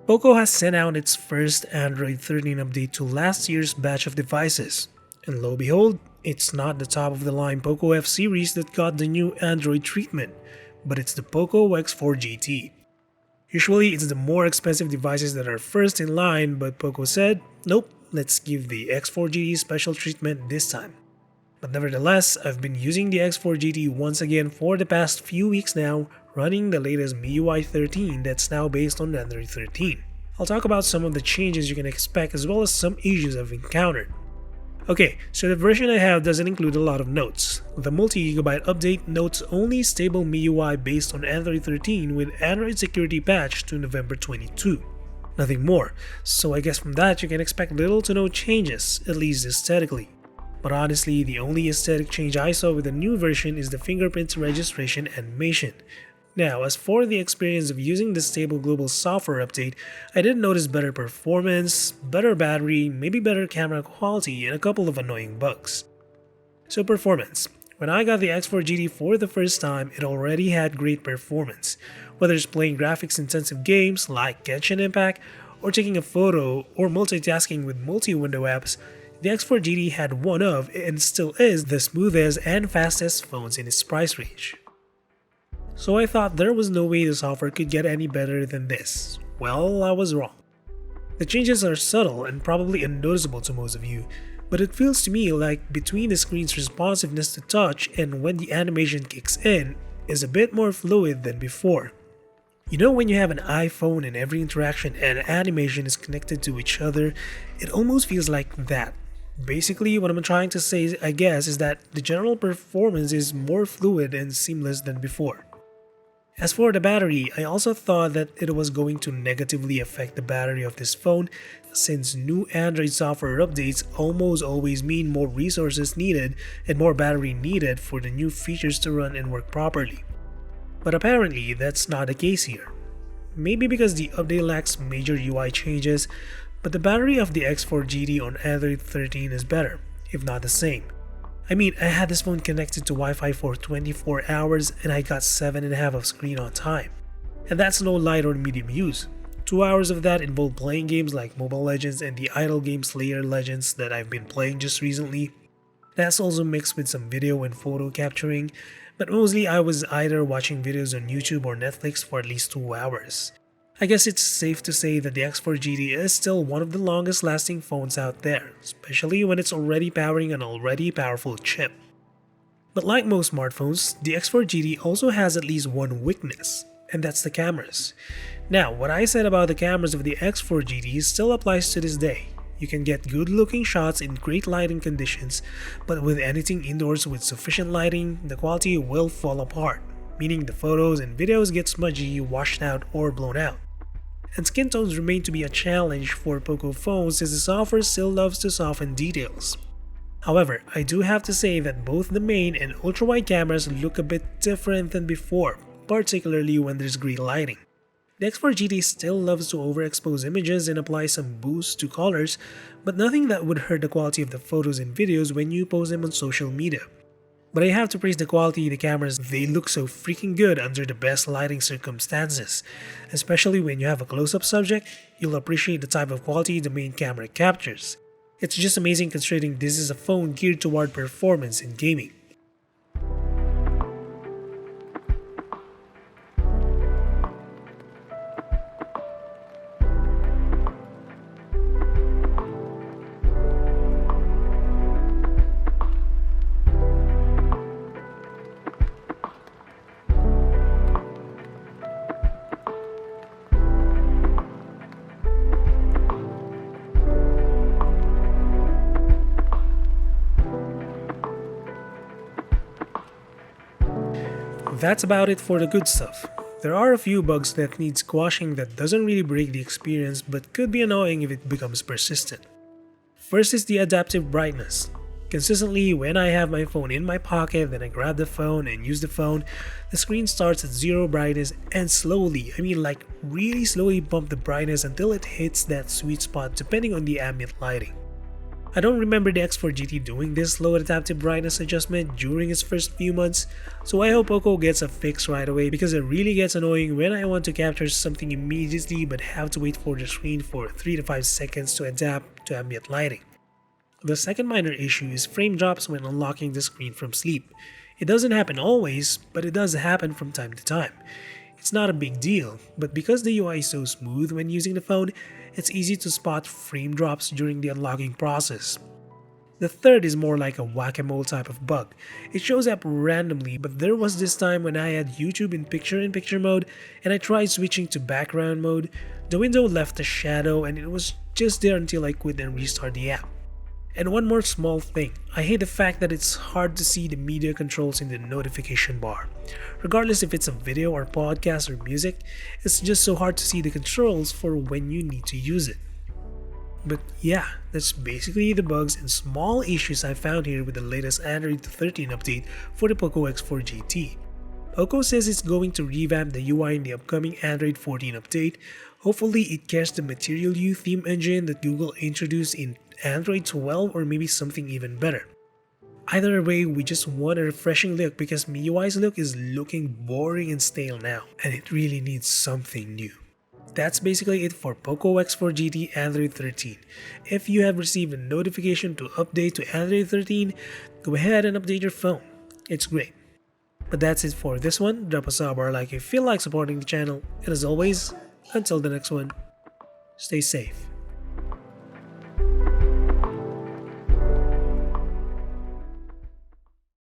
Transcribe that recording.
POCO has sent out its first Android 13 update to last year's batch of devices, and lo and behold, it's not the top of the line POCO F series that got the new Android treatment, but it's the POCO X4 GT. Usually it's the more expensive devices that are first in line, but POCO said, nope, let's give the X4 GT special treatment this time. But nevertheless, I've been using the X4 GT once again for the past few weeks now, running the latest MIUI 13 that's now based on Android 13. I'll talk about some of the changes you can expect as well as some issues I've encountered. Okay, so the version I have doesn't include a lot of notes. The multi-gigabyte update notes only stable MIUI based on Android 13 with Android security patch to November 22. Nothing more, so I guess from that you can expect little to no changes, at least aesthetically. But honestly, the only aesthetic change I saw with the new version is the fingerprint registration animation. Now, as for the experience of using the stable global software update, I did notice better performance, better battery, maybe better camera quality, and a couple of annoying bugs. So performance. When I got the X4 GT for the first time, it already had great performance. Whether it's playing graphics-intensive games like Genshin Impact, or taking a photo, or multitasking with multi-window apps, the X4 GT had one of, and still is, the smoothest and fastest phones in its price range. So I thought there was no way the software could get any better than this. Well, I was wrong. The changes are subtle and probably unnoticeable to most of you, but it feels to me like between the screen's responsiveness to touch and when the animation kicks in is a bit more fluid than before. You know, when you have an iPhone and every interaction and animation is connected to each other, it almost feels like that. Basically, what I'm trying to say, I guess, is that the general performance is more fluid and seamless than before. As for the battery, I also thought that it was going to negatively affect the battery of this phone since new Android software updates almost always mean more resources needed and more battery needed for the new features to run and work properly. But apparently, that's not the case here. Maybe because the update lacks major UI changes, but the battery of the X4 GT on Android 13 is better, if not the same. I mean, I had this phone connected to Wi-Fi for 24 hours and I got 7.5 of screen on time. And that's no light or medium use. 2 hours of that involved playing games like Mobile Legends and the idle game Slayer Legends that I've been playing just recently. That's also mixed with some video and photo capturing, but mostly I was either watching videos on YouTube or Netflix for at least 2 hours. I guess it's safe to say that the X4 GT is still one of the longest lasting phones out there, especially when it's already powering an already powerful chip. But like most smartphones, the X4 GT also has at least one weakness, and that's the cameras. Now, what I said about the cameras of the X4 GT still applies to this day. You can get good looking shots in great lighting conditions, but with anything indoors with sufficient lighting, the quality will fall apart, meaning the photos and videos get smudgy, washed out, or blown out. And skin tones remain to be a challenge for POCO phones as the software still loves to soften details. However, I do have to say that both the main and ultra-wide cameras look a bit different than before, particularly when there's great lighting. The X4 GT still loves to overexpose images and apply some boost to colors, but nothing that would hurt the quality of the photos and videos when you post them on social media. But I have to praise the quality of the cameras. They look so freaking good under the best lighting circumstances. Especially when you have a close-up subject, you'll appreciate the type of quality the main camera captures. It's just amazing considering this is a phone geared toward performance and gaming. That's about it for the good stuff. There are a few bugs that need squashing that doesn't really break the experience but could be annoying if it becomes persistent. First is the adaptive brightness. Consistently, when I have my phone in my pocket, then I grab the phone and use the phone, the screen starts at 0 brightness and slowly, like really slowly bump the brightness until it hits that sweet spot depending on the ambient lighting. I don't remember the X4 GT doing this low adaptive brightness adjustment during its first few months, so I hope POCO gets a fix right away because it really gets annoying when I want to capture something immediately but have to wait for the screen for 3 to 5 seconds to adapt to ambient lighting. The second minor issue is frame drops when unlocking the screen from sleep. It doesn't happen always, but it does happen from time to time. It's not a big deal, but because the UI is so smooth when using the phone, it's easy to spot frame drops during the unlocking process. The third is more like a whack-a-mole type of bug. It shows up randomly, but there was this time when I had YouTube in picture mode and I tried switching to background mode. The window left a shadow and it was just there until I quit and restart the app. And one more small thing, I hate the fact that it's hard to see the media controls in the notification bar. Regardless if it's a video or podcast or music, it's just so hard to see the controls for when you need to use it. But yeah, that's basically the bugs and small issues I found here with the latest Android 13 update for the POCO X4 GT. POCO says it's going to revamp the UI in the upcoming Android 14 update. Hopefully it carries the Material You theme engine that Google introduced in Android 12 or maybe something even better. Either way, we just want a refreshing look because MIUI's look is looking boring and stale now, and it really needs something new. That's basically it for POCO X4 GT Android 13. If you have received a notification to update to Android 13, go ahead and update your phone. It's great. But that's it for this one. Drop a sub or like if you feel like supporting the channel. And as always, until the next one, stay safe.